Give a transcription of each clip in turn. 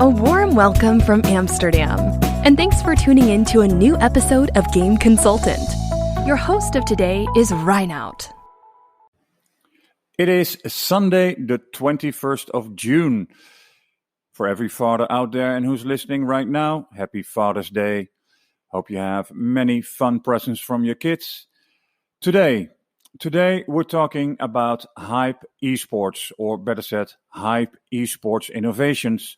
A warm welcome from Amsterdam, and thanks for tuning in to a new episode of Game Consultant. Your host of today is Reinout. It is Sunday, the 21st of June. For every father out there and who's listening right now, happy Father's Day. Hope you have many fun presents from your kids. Today we're talking about Hype Esports, or better said, Hype Esports Innovations.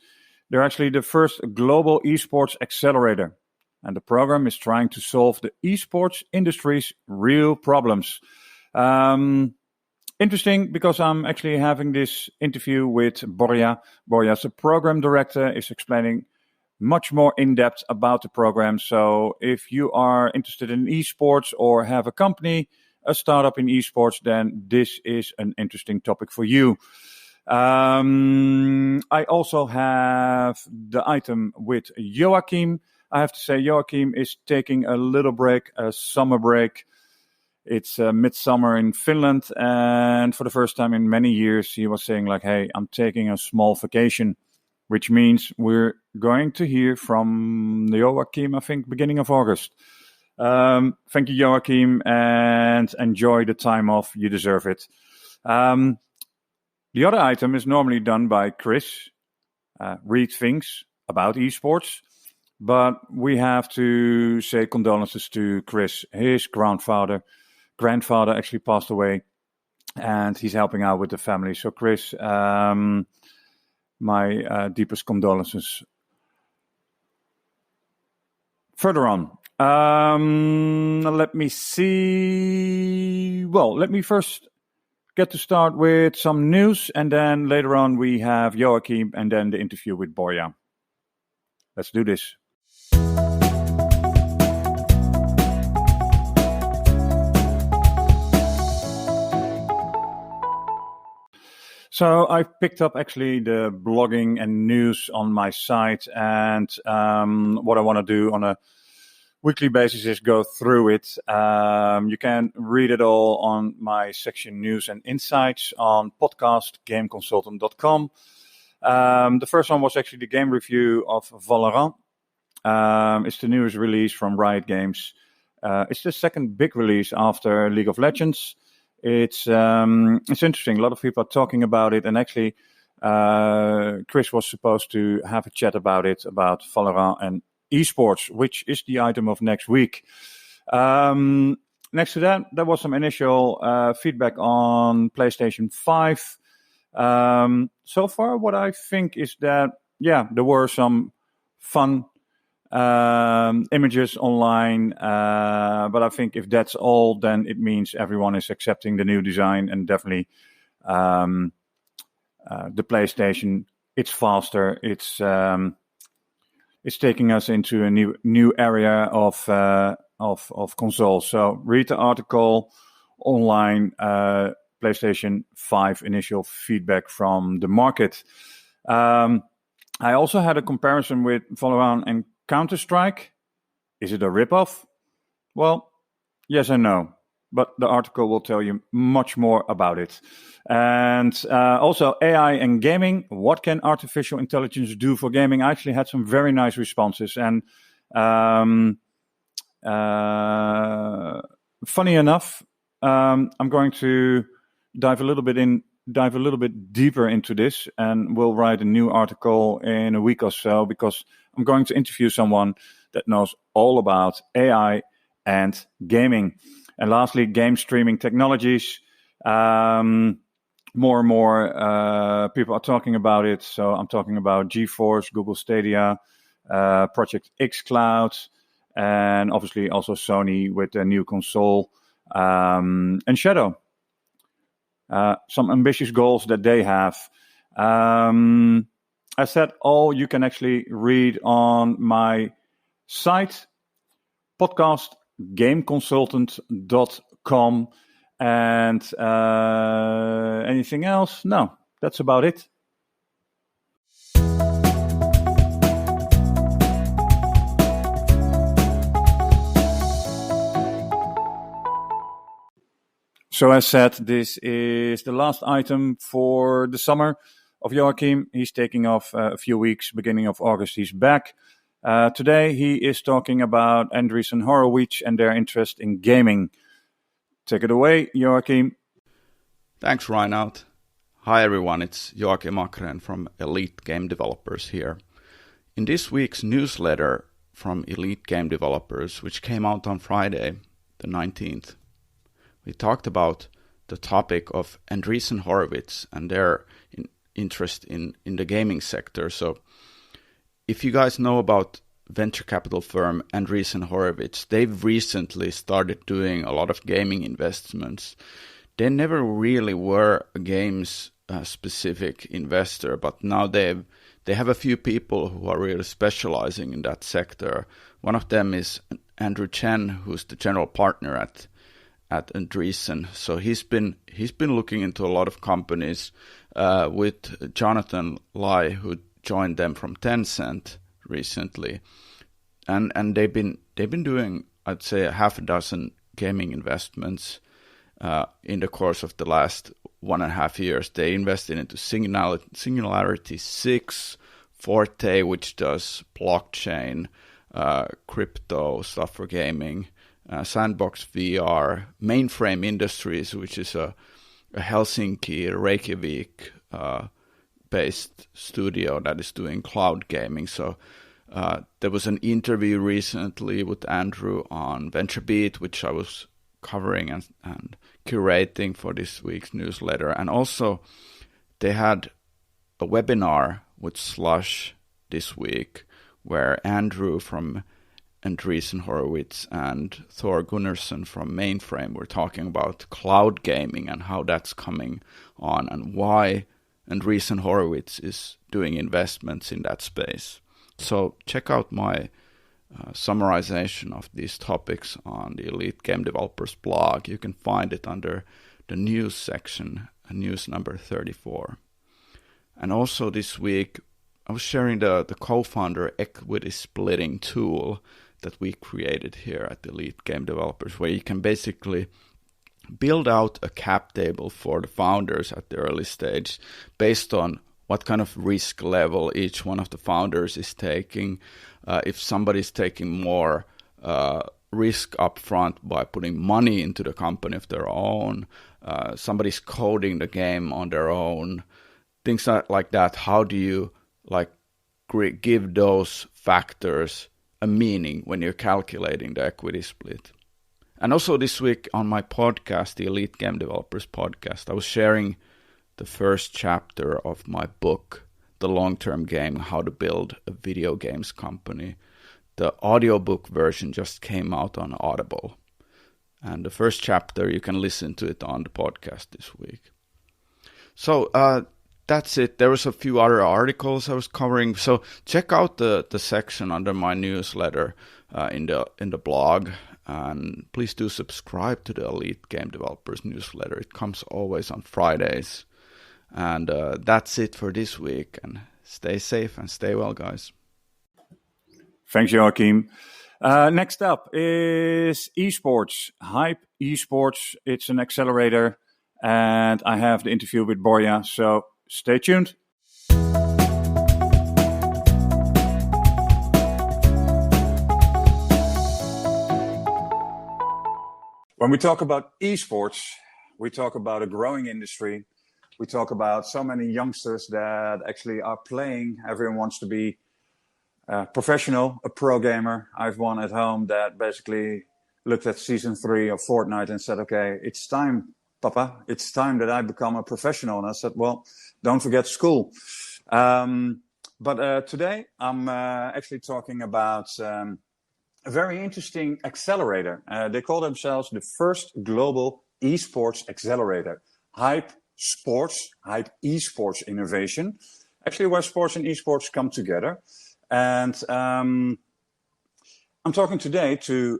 They're actually the first global Esports Accelerator, and the program is trying to solve the esports industry's real problems. Interesting, because I'm actually having this interview with Borja. Borja is the program director, is explaining much more in depth about the program. So if you are interested in esports or have a company, a startup in esports, then this is an interesting topic for you. I also have the item with Joachim. I have to say, Joachim is taking a little break, a summer break. It's midsummer in Finland, and for the first time in many years, he was saying like, hey, I'm taking a small vacation, which means we're going to hear from Joachim, I think, beginning of August. Thank you, Joachim, and enjoy the time off. You deserve it. The other item is normally done by Chris, read things about esports, but we have to say condolences to Chris. His grandfather actually passed away, and he's helping out with the family. So Chris, my deepest condolences. Further on, let me see. Well, let me first get to start with some news, and then later on we have Joachim and then the interview with Borja. Let's do this. So I picked up actually the blogging and news on my site, and what I want to do on a weekly basis is go through it. You can read it all on my section News and Insights on podcast gameconsultant.com. The first one was actually the game review of Valorant. It's the newest release from Riot Games. It's the second big release after League of Legends. It's interesting. A lot of people are talking about it, and actually Chris was supposed to have a chat about it, about Valorant and esports, which is the item of next week. Next to that, there was some initial feedback on PlayStation 5. So far, what I think is that, there were some fun images online, but I think if that's all, then it means everyone is accepting the new design, and definitely the PlayStation, it's faster, it's taking us into a new area of consoles. So read the article online, PlayStation 5 initial feedback from the market. I also had a comparison with Valorant and Counter-Strike. Is it a ripoff? Well, yes and no. But the article will tell you much more about it. And also AI and gaming. What can artificial intelligence do for gaming? I actually had some very nice responses. And funny enough, I'm going to dive a little bit deeper into this, and we'll write a new article in a week or so, because I'm going to interview someone that knows all about AI and gaming. And lastly, game streaming technologies. More and more people are talking about it. So I'm talking about GeForce, Google Stadia, Project xCloud, and obviously also Sony with their new console, and Shadow. Some ambitious goals that they have. I said all you can actually read on my site, podcast gameconsultant.com. And anything else? No, that's about it. So as said, this is the last item for the summer. of Joachim. He's taking off a few weeks. Beginning of August, he's back. Today, he is talking about Andreessen Horowitz and their interest in gaming. Take it away, Joachim. Thanks, Reinout. Hi, everyone. It's Joachim Akren from Elite Game Developers here. In this week's newsletter from Elite Game Developers, which came out on Friday, the 19th, we talked about the topic of Andreessen Horowitz and their interest in the gaming sector. So if you guys know about venture capital firm Andreessen Horowitz, they've recently started doing a lot of gaming investments. They never really were a games specific investor, but now they have a few people who are really specializing in that sector. One of them is Andrew Chen, who's the general partner at Andreessen. So he's been looking into a lot of companies with Jonathan Lai, who joined them from Tencent recently, and they've been doing, I'd say, a half a dozen gaming investments in the course of the last 1.5 years. They invested into Singularity 6, Forte, which does blockchain, crypto stuff for gaming, Sandbox VR, Mainframe Industries, which is a Helsinki, Reykjavik based studio that is doing cloud gaming. So there was an interview recently with Andrew on VentureBeat, which I was covering and curating for this week's newsletter. And also they had a webinar with Slush this week where Andrew from Andreessen Horowitz and Thor Gunnarsson from Mainframe were talking about cloud gaming and how that's coming on and why Andreessen Horowitz is doing investments in that space. So check out my summarization of these topics on the Elite Game Developers blog. You can find it under the news section, news number 34. And also this week, I was sharing the co-founder equity splitting tool that we created here at Elite Game Developers, where you can basically build out a cap table for the founders at the early stage based on what kind of risk level each one of the founders is taking. If somebody's taking more risk upfront by putting money into the company of their own, somebody's coding the game on their own, things like that. How do you give those factors a meaning when you're calculating the equity split? And also this week on my podcast, the Elite Game Developers podcast, I was sharing the first chapter of my book, The Long-Term Game, How to Build a Video Games Company. The audiobook version just came out on Audible. And the first chapter, you can listen to it on the podcast this week. So that's it. There was a few other articles I was covering. So check out the section under my newsletter in the blog. And please do subscribe to the Elite Game Developers newsletter. It comes always on Fridays. And that's it for this week. And stay safe and stay well, guys. Thanks, Joachim. Next up is Esports, Hype Esports. It's an accelerator. And I have the interview with Borja. So stay tuned. When we talk about esports, we talk about a growing industry. We talk about so many youngsters that actually are playing. Everyone wants to be a professional, a pro gamer. I have one at home that basically looked at season 3 of Fortnite and said, okay, it's time, Papa. It's time that I become a professional. And I said, well, don't forget school. But today I'm actually talking about a very interesting accelerator. They call themselves the first global esports accelerator. Hype Esports Innovation. Actually, where sports and esports come together. And I'm talking today to,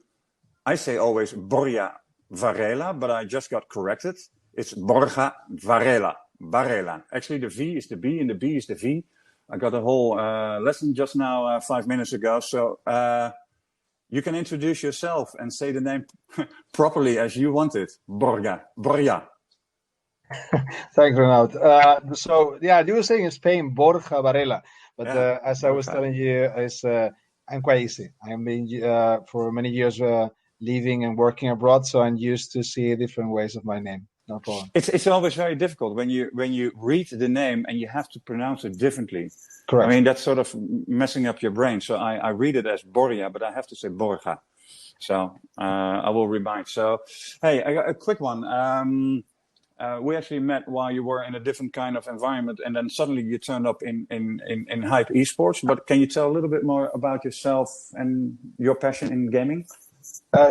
I say always Borja Varela, but I just got corrected. It's Borja Varela. Actually, the V is the B and the B is the V. I got a whole lesson just now 5 minutes ago. So you can introduce yourself and say the name properly as you want it. Borja. Thanks, Renaud. You were saying in Spain, Borja Varela, but Yeah, as I was Borja. telling you, I'm quite easy. I've been for many years living and working abroad, so I'm used to see different ways of my name. No problem. It's always very difficult when you read the name and you have to pronounce it differently. I Correct. mean, that's sort of messing up your brain. So I read it as Borja, but I have to say Borja. So I will remind. So, hey, I got a quick one. We actually met while you were in a different kind of environment, and then suddenly you turned up in Hype Esports. But can you tell a little bit more about yourself and your passion in gaming?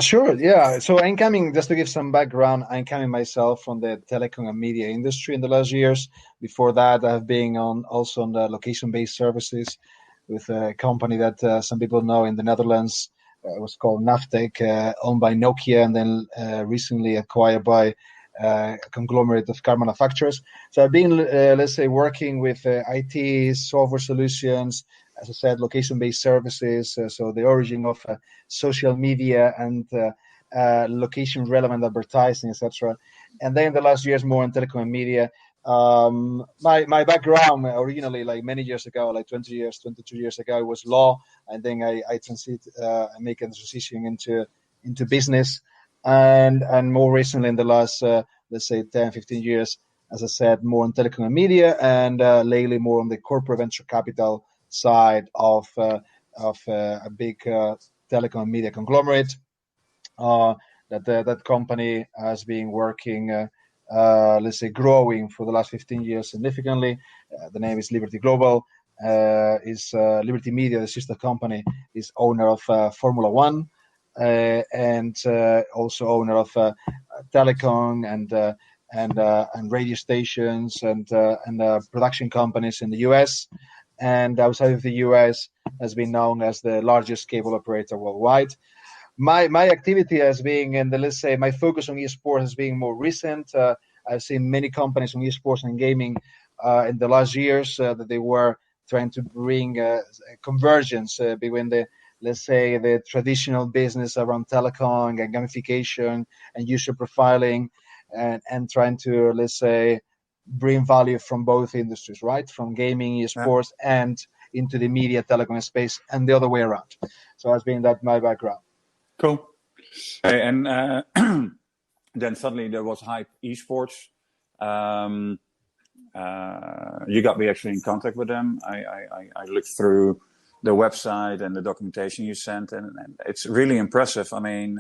Sure, yeah. So I'm coming, just to give some background, I'm coming myself from the telecom and media industry in the last years. Before that, I've been also on the location-based services with a company that some people know in the Netherlands. It was called Navtec, owned by Nokia, and then recently acquired by a conglomerate of car manufacturers. So I've been, let's say, working with IT, software solutions, as I said, location-based services. So the origin of social media and location-relevant advertising, etc. And then in the last years, more in telecom and media. My background originally, like many years ago, like 20 years, 22 years ago, was law. And then I make a transition into business. And more recently, in the last, let's say, 10, 15 years, as I said, more on telecom and media, and lately more on the corporate venture capital side of a big telecom and media conglomerate. That company has been working, let's say, growing for the last 15 years significantly. The name is Liberty Global. Is Liberty Media, the sister company, is owner of Formula One. And also owner of telecom and radio stations and production companies in the US, and outside of the US has been known as the largest cable operator worldwide. My activity has been, and let's say my focus on esports has been more recent. I've seen many companies on esports and gaming in the last years that they were trying to bring convergence between the, let's say, the traditional business around telecom and gamification and user profiling, and trying to, let's say, bring value from both industries, right? From gaming, esports, and into the media telecom space, and the other way around. So that's been that my background. Cool. Hey, and then suddenly there was Hype Esports. You got me actually in contact with them. I looked through the website and the documentation you sent, and it's really impressive. I mean,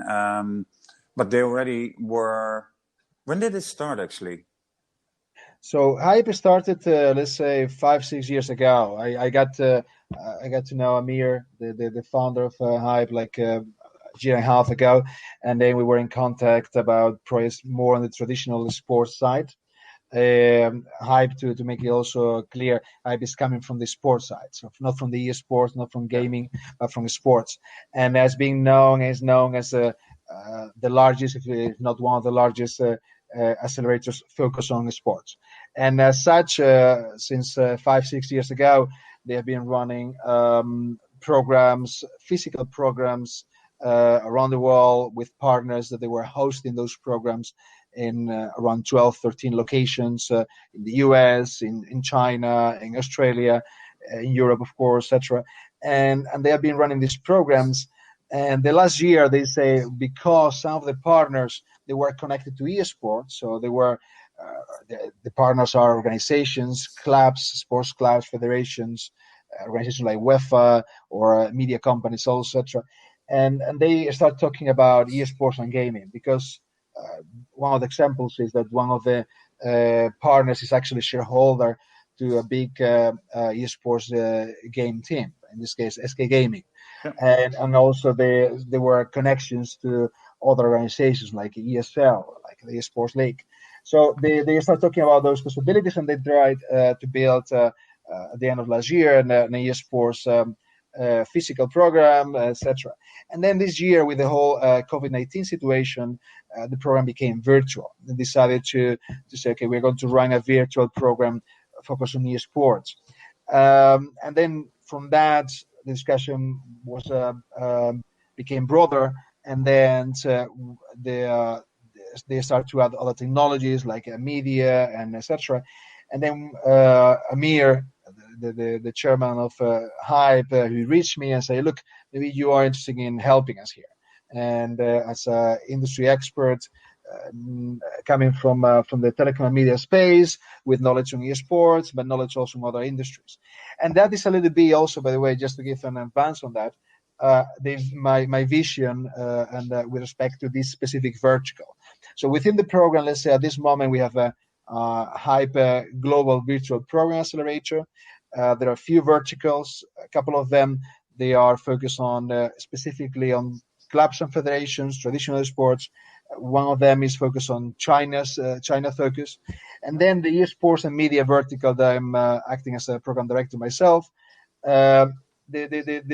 but they already were. When did it start, actually? So Hype started, let's say, 5-6 years ago. I got to know Amir, the founder of Hype, like a year and a half ago, and then we were in contact about projects more on the traditional sports side. Hype, to make it also clear, Hype is coming from the sports side, so not from the esports, not from gaming, but from sports, and as being known as the largest, if not one of the largest accelerators focus on sports. And as such, since 5-6 years ago, they have been running programs, physical programs around the world with partners that they were hosting those programs in around 12, 13 locations in the US, in China, in Australia, in Europe, of course, etc. And they have been running these programs. And the last year, they say, because some of the partners, they were connected to esports, so they were the partners are organizations, clubs, sports clubs, federations, organizations like UEFA or media companies, etc. And they start talking about esports and gaming because one of the examples is that one of the partners is actually shareholder to a big esports game team, in this case SK Gaming. And also there were connections to other organizations like ESL, like the Esports League. So they start talking about those possibilities, and they tried to build at the end of last year an esports physical program, etc. And then this year, with the whole COVID-19 situation, the program became virtual. They decided to say, okay, we're going to run a virtual program focused on esports. And then from that, the discussion was became broader, and then they start to add other technologies like media and etc. And then Amir, the chairman of Hype, who reached me and said, look, maybe you are interested in helping us here. And as an industry expert, coming from the telecom and media space, with knowledge on esports, but knowledge also in other industries. And that is a little bit also, by the way, just to give an advance on that, my vision and with respect to this specific vertical. So within the program, let's say at this moment we have a Hype Global Virtual Program Accelerator. There are a few verticals. A couple of them, they are focused on specifically on clubs and federations, traditional sports. One of them is focused on China focus. And then the esports and media vertical that I'm acting as a program director myself. The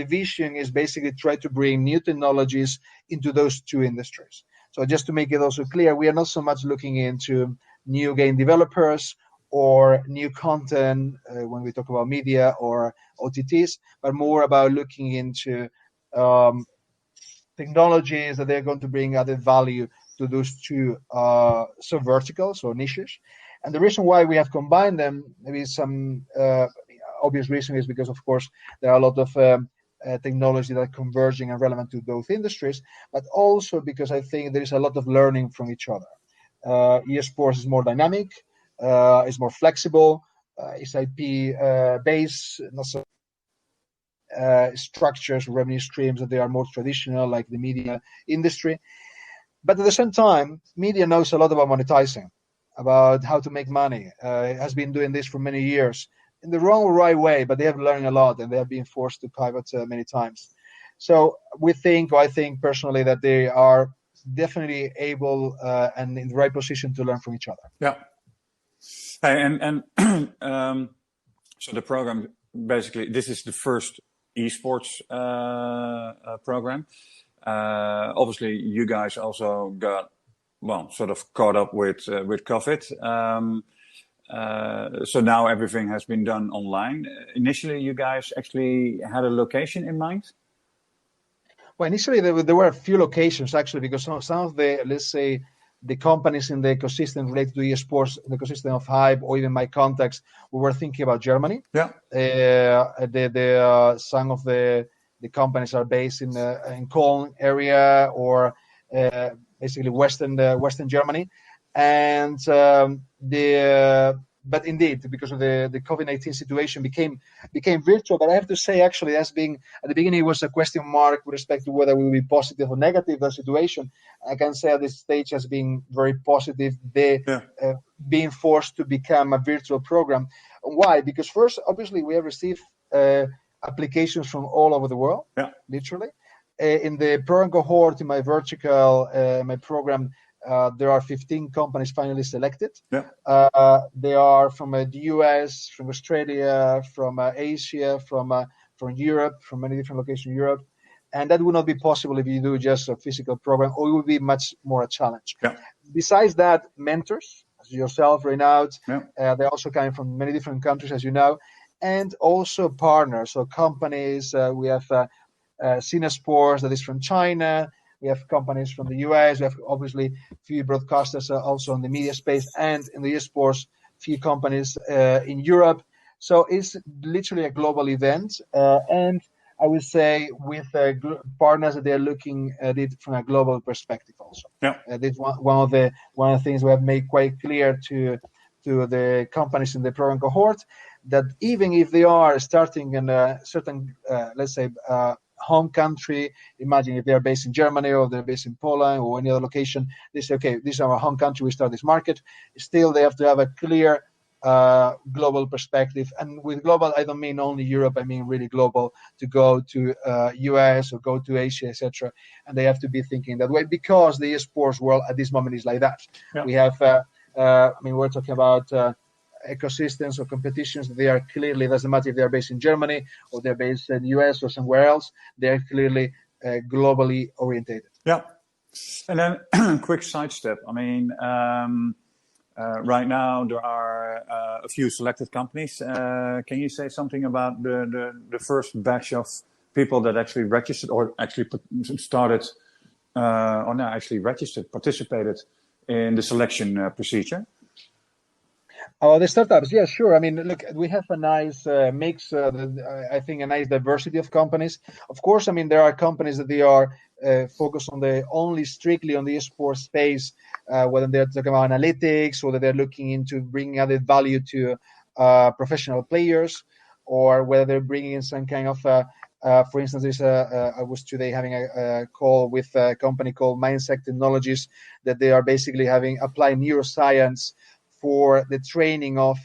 vision is basically try to bring new technologies into those two industries. So just to make it also clear, we are not so much looking into new game developers or new content when we talk about media or OTTs, but more about looking into technologies that they're going to bring added value to those two sub-verticals or niches. And the reason why we have combined them, maybe some obvious reason, is because, of course, there are a lot of technology that are converging and relevant to both industries, but also because I think there is a lot of learning from each other. Esports is more dynamic, is more flexible, is IP based, not so structures, revenue streams that they are more traditional, like the media industry. But at the same time, media knows a lot about monetizing, about how to make money. It has been doing this for many years in the wrong or right way, but they have learned a lot and they have been forced to pivot many times. So I think personally that they are definitely able and in the right position to learn from each other. Yeah. And so the program, basically, this is the first esports program. Obviously, you guys also got, sort of caught up with COVID. So now everything has been done online. Initially, you guys actually had a location in mind? Well, initially there were a few locations actually, because some of the, let's say, the companies in the ecosystem related to esports, the ecosystem of Hype, or even my contacts, we were thinking about Germany. Yeah. Some of the companies are based in Cologne area or basically Western Germany, and but indeed, because of the COVID-19 situation, became virtual. But I have to say, actually, that's being at the beginning, it was a question mark with respect to whether we will be positive or negative the situation. I can say at this stage has been very positive. Being forced to become a virtual program. Why? Because first, obviously, we have received applications from all over the world, literally. In the program cohort, in my vertical, my program, there are 15 companies finally selected. They are from the US, from Australia, from Asia, from Europe, from many different locations in Europe. And that would not be possible if you do just a physical program, or it would be much more a challenge. Besides that, mentors, as yourself, Renaud, they're also coming from many different countries, as you know, and also partners, so companies. We have Cinesports, that is from China. We have companies from the US. We have obviously few broadcasters also in the media space, and in the esports, few companies in Europe. So it's literally a global event, and I would say with partners that they're looking at it from a global perspective also. This one of the things we have made quite clear to the companies in the program cohort, that even if they are starting in a certain, let's say, home country, imagine if they are based in Germany or they're based in Poland or any other location, they say, okay, this is our home country, we start this market. Still, they have to have a clear global perspective. And with global, I don't mean only Europe, I mean really global, to go to US or go to Asia, etc. And they have to be thinking that way, because the esports world at this moment is like that. We have, we're talking about ecosystems or competitions. They are clearly, doesn't matter if they're based in Germany or they're based in the US or somewhere else, they're clearly globally orientated. And then quick sidestep. I mean, right now there are a few selected companies. Can you say something about the first batch of people that actually registered or actually participated in the selection procedure? Oh, the startups, yeah, sure. I mean, look, we have a nice mix. I think a nice diversity of companies. Of course, I mean there are companies that they are focused on the only strictly on the esports space, whether they're talking about analytics or that they're looking into bringing added value to professional players, or whether they're bringing in some kind of. For instance, I was today having a call with a company called Mindset Technologies that they are basically having applied neuroscience for the training of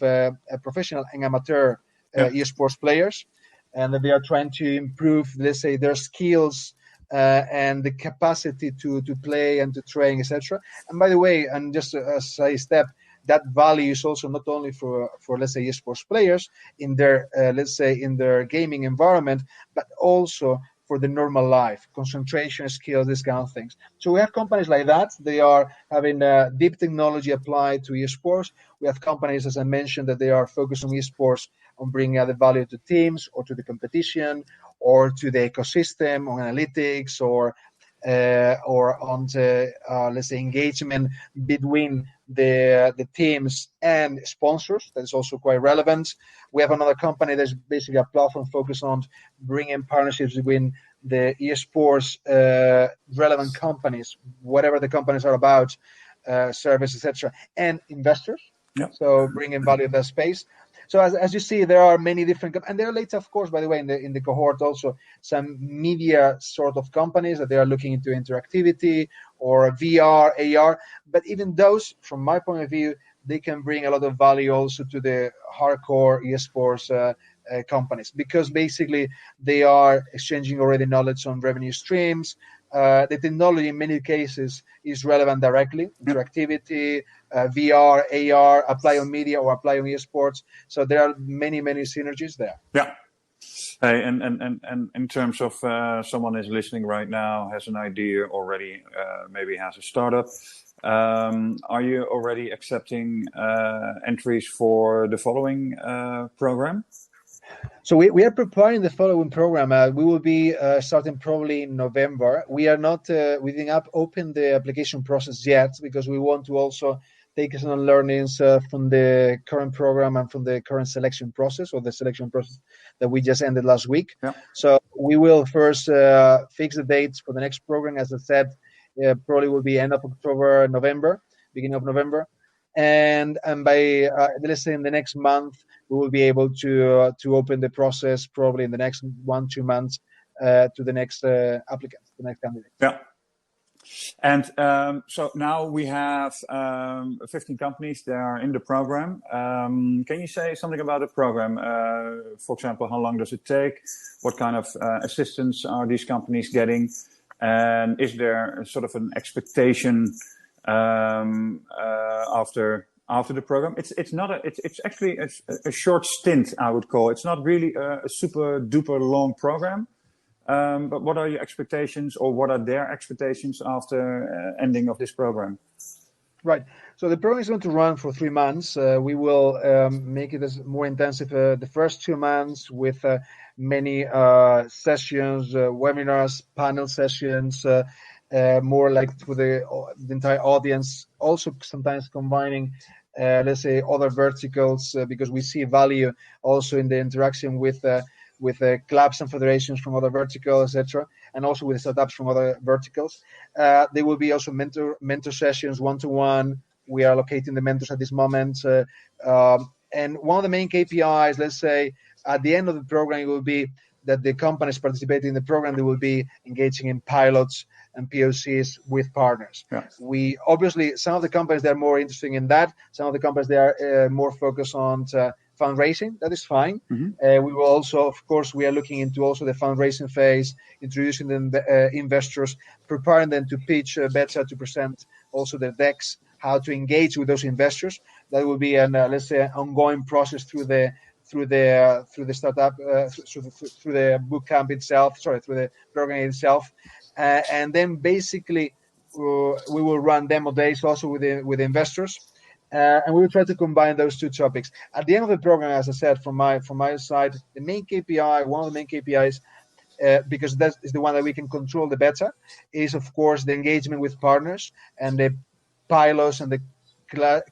professional and amateur esports players, and that they are trying to improve, let's say, their skills and the capacity to play and to train, etc. And by the way, and just as a step, that value is also not only for let's say esports players in their let's say in their gaming environment, but also for the normal life, concentration skills, these kind of things. So we have companies like that. They are having deep technology applied to esports. We have companies, as I mentioned, that they are focused on esports, on bringing added value to teams or to the competition or to the ecosystem, on analytics or on the, let's say, engagement between the teams and sponsors. That is also quite relevant. We have another company that's basically a platform focused on bringing partnerships between the esports relevant companies, whatever the companies are about, service, etc., and investors. Yep. So bringing value to that space. So as you see, there are many different, and there are later, of course, by the way, in the cohort also some media sort of companies that they are looking into interactivity or VR, AR. But even those, from my point of view, they can bring a lot of value also to the hardcore esports companies, because basically they are exchanging already knowledge on revenue streams. The technology in many cases is relevant directly, interactivity, VR, AR, apply on media or apply on esports. So there are many synergies there. Yeah. Hey, and in terms of someone is listening right now, has an idea already, maybe has a startup. Are you already accepting entries for the following program? So we are preparing the following program. We will be starting probably in November. We are not, we did not open the application process yet, because we want to also take some learnings from the current program and from the current selection process, or the selection process that we just ended last week. Yeah. So we will first fix the dates for the next program. As I said, probably will be end of October, November, beginning of November. And by, let's say in the next month, we will be able to open the process probably in the next 1-2 months to the next applicants, the next candidate. Yeah. And so now we have 15 companies that are in the program. Can you say something about the program? For example, how long does it take? What kind of assistance are these companies getting? And is there sort of an expectation after the program? It's actually a short stint, I would call. It's not really a super duper long program. But what are your expectations, or what are their expectations after ending of this program? Right. So the program is going to run for 3 months. We will make it as more intensive the first 2 months with many sessions, webinars, panel sessions, more like for the entire audience. Also sometimes combining, let's say, other verticals, because we see value also in the interaction with clubs and federations from other verticals, etc., and also with startups from other verticals. There will be also mentor sessions, one-to-one. We are locating the mentors at this moment. And one of the main KPIs, let's say, at the end of the program, it will be that the companies participating in the program, they will be engaging in pilots and POCs with partners. Yeah. We obviously, some of the companies, they're more interested in that. Some of the companies, they are more focused on fundraising. That is fine. Mm-hmm. We will also, of course, we are looking into also the fundraising phase, introducing the investors, preparing them to pitch better, to present also their decks, how to engage with those investors. That will be an let's say an ongoing process through the startup, through the bootcamp itself. Through the program itself, and then basically we will run demo days also with investors. And we will try to combine those two topics. At the end of the program, as I said, from my side, the main KPI, one of the main KPIs, because that is the one that we can control the better, is of course the engagement with partners and the pilots and the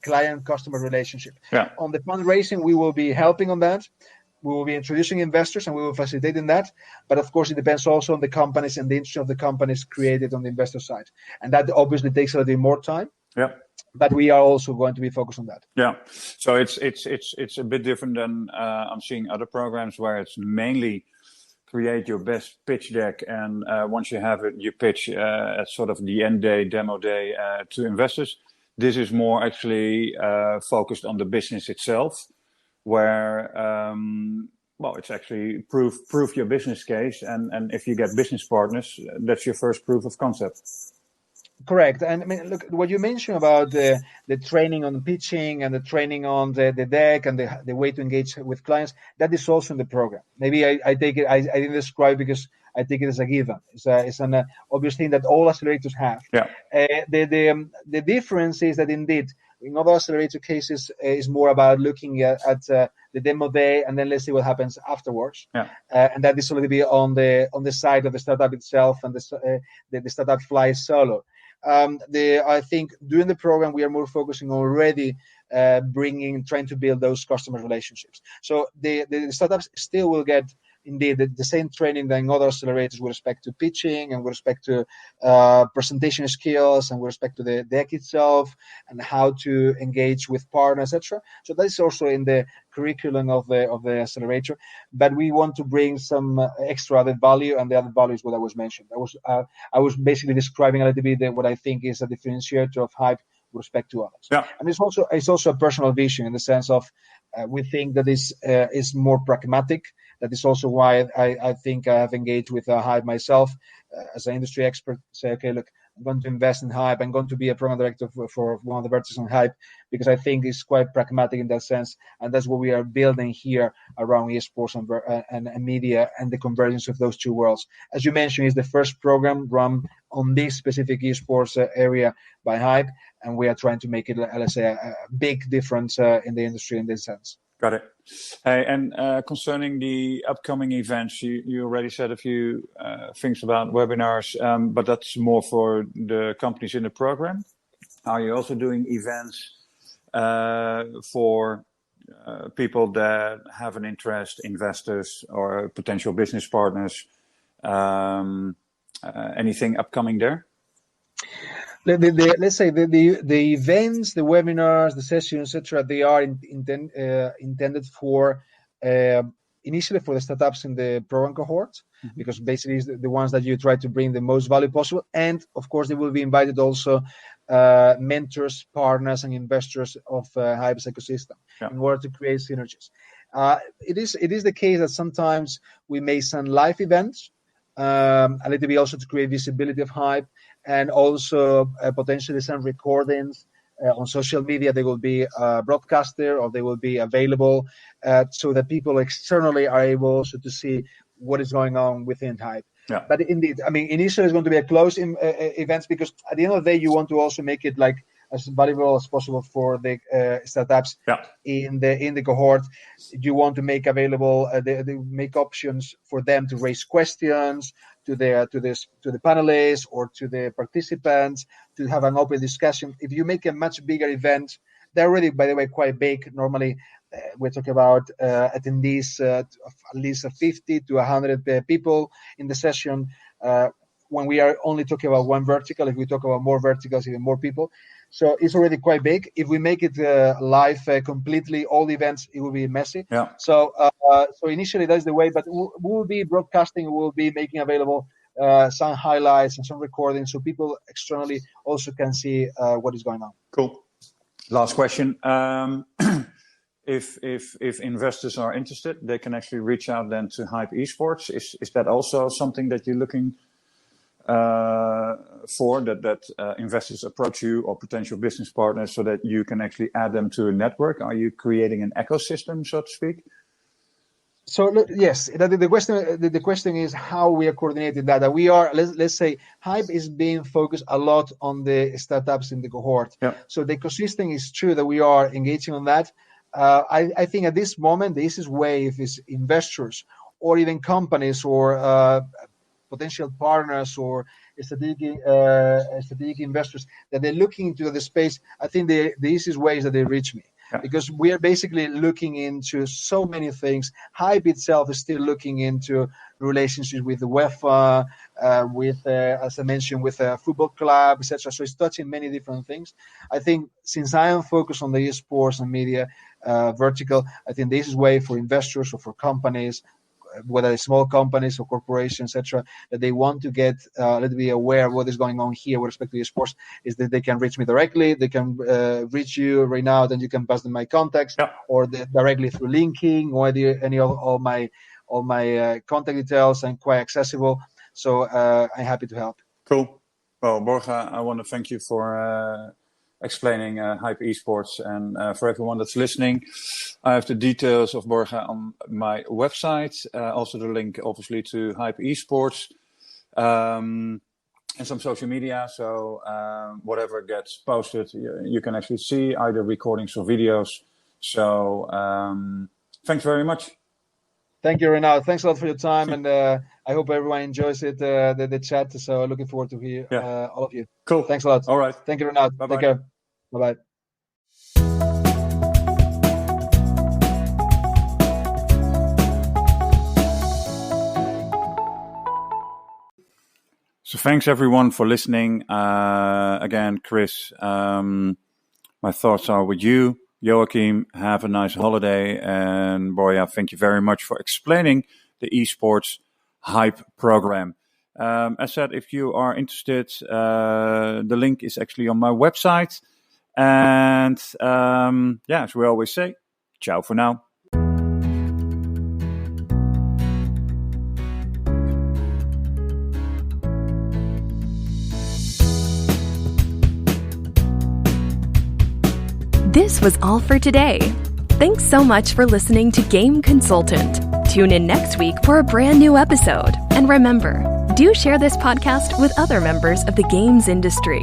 client-customer relationship. Yeah. On the fundraising, we will be helping on that. We will be introducing investors and we will facilitate in that. But of course, it depends also on the companies and the interest of the companies created on the investor side. And that obviously takes a little bit more time. Yeah. But we are also going to be focused on that. Yeah. So it's a bit different than I'm seeing other programs where it's mainly create your best pitch deck, and once you have it, you pitch at sort of the end day, demo day to investors. This is more actually focused on the business itself, where it's actually prove your business case, and if you get business partners, that's your first proof of concept. Correct. And I mean, look, what you mentioned about the training on pitching and the training on the deck and the way to engage with clients, that is also in the program. Maybe I take it, I didn't describe because I take it as a given. It's an obvious thing that all accelerators have. Yeah. The difference is that indeed, in other accelerator cases, is more about looking at the demo day and then let's see what happens afterwards. Yeah. And that is already on the side of the startup itself, and the startup flies solo. I think during the program we are more focusing already trying to build those customer relationships. So the startups still will get indeed the same training than other accelerators with respect to pitching and with respect to presentation skills and with respect to the deck itself and how to engage with partners, etc. So that is also in the curriculum of the accelerator. But we want to bring some extra added value, and the added value is what I was mentioning. I was basically describing a little bit what I think is a differentiator of Hype with respect to others. Yeah. And it's also a personal vision in the sense of we think that this is more pragmatic. That is also why I think I have engaged with Hype myself as an industry expert. Say, okay, look, I'm going to invest in Hype. I'm going to be a program director for one of the verticals on Hype because I think it's quite pragmatic in that sense. And that's what we are building here around esports and media and the convergence of those two worlds. As you mentioned, it's the first program run on this specific esports area by Hype. And we are trying to make it, let's say, a big difference in the industry in this sense. Got it. Hey, and concerning the upcoming events, you already said a few things about webinars, but that's more for the companies in the program. Are you also doing events for people that have an interest, investors or potential business partners? Anything upcoming there? Let's say the events, the webinars, the sessions, etc. They are intended for initially for the startups in the program cohort, because basically it's the ones that you try to bring the most value possible, and of course they will be invited also mentors, partners, and investors of Hype's ecosystem in order to create synergies. It is the case that sometimes we may send live events. A little bit also to create visibility of Hype, and also potentially some recordings on social media. They will be broadcasted or they will be available so that people externally are able also to see what is going on within Hype. Yeah. But indeed, I mean, initially it's going to be a closed events because at the end of the day, you want to also make it like as valuable as possible for the startups in the cohort. You want to make available, make options for them to raise questions to the panelists or to the participants to have an open discussion. If you make a much bigger event, they're already, by the way, quite big. Normally, we're talking about attendees of at least 50 to 100 people in the session. When we are only talking about one vertical, if we talk about more verticals, even more people. So it's already quite big. If we make it live completely, all the events, it will be messy. Yeah. So initially that's the way, but we will be broadcasting. We will be making available some highlights and some recordings, so people externally also can see what is going on. Cool. Last question. If investors are interested, they can actually reach out then to Hype Esports. Is that also something that you're looking for, that investors approach you or potential business partners so that you can actually add them to a network? Are you creating an ecosystem, so to speak? So yes, the question is how we are coordinating that. We are, let's say, Hype is being focused a lot on the startups in the cohort. Yeah. So the ecosystem is true that we are engaging on that. I think at this moment the easiest way is investors or even companies or potential partners or strategic investors that they're looking into the space, I think the easiest way is that they reach me. Yeah. Because we are basically looking into so many things. Hype itself is still looking into relationships with the UEFA, as I mentioned, with a football club, etc. So it's touching many different things. I think since I am focused on the esports and media vertical, I think this is way for investors or for companies, whether it's small companies or corporations, etc., that they want to get a little bit aware of what is going on here with respect to esports, is that they can reach me directly. They can reach you right now, then you can pass them my contacts, or directly through linking or any of all my contact details. I'm quite accessible, so I'm happy to help. Cool. Well, Borja, I want to thank you for explaining Hype Esports, and for everyone that's listening, I have the details of Borja on my website, also the link obviously to Hype Esports, and some social media, so whatever gets posted you can actually see, either recordings or videos. So thanks very much. Thank you, Renato. Thanks a lot for your time, and I hope everyone enjoys it, the chat. So looking forward to hear all of you. Cool. Thanks a lot. All right. Thank you, Renato. Bye-bye. Take care. Bye-bye. So thanks everyone for listening. Again, Chris, my thoughts are with you. Joachim, have a nice holiday. And Borja, thank you very much for explaining the esports hype program. As said, if you are interested, the link is actually on my website. And as we always say, ciao for now. This was all for today. Thanks so much for listening to Game Consultant. Tune in next week for a brand new episode. And remember, do share this podcast with other members of the games industry.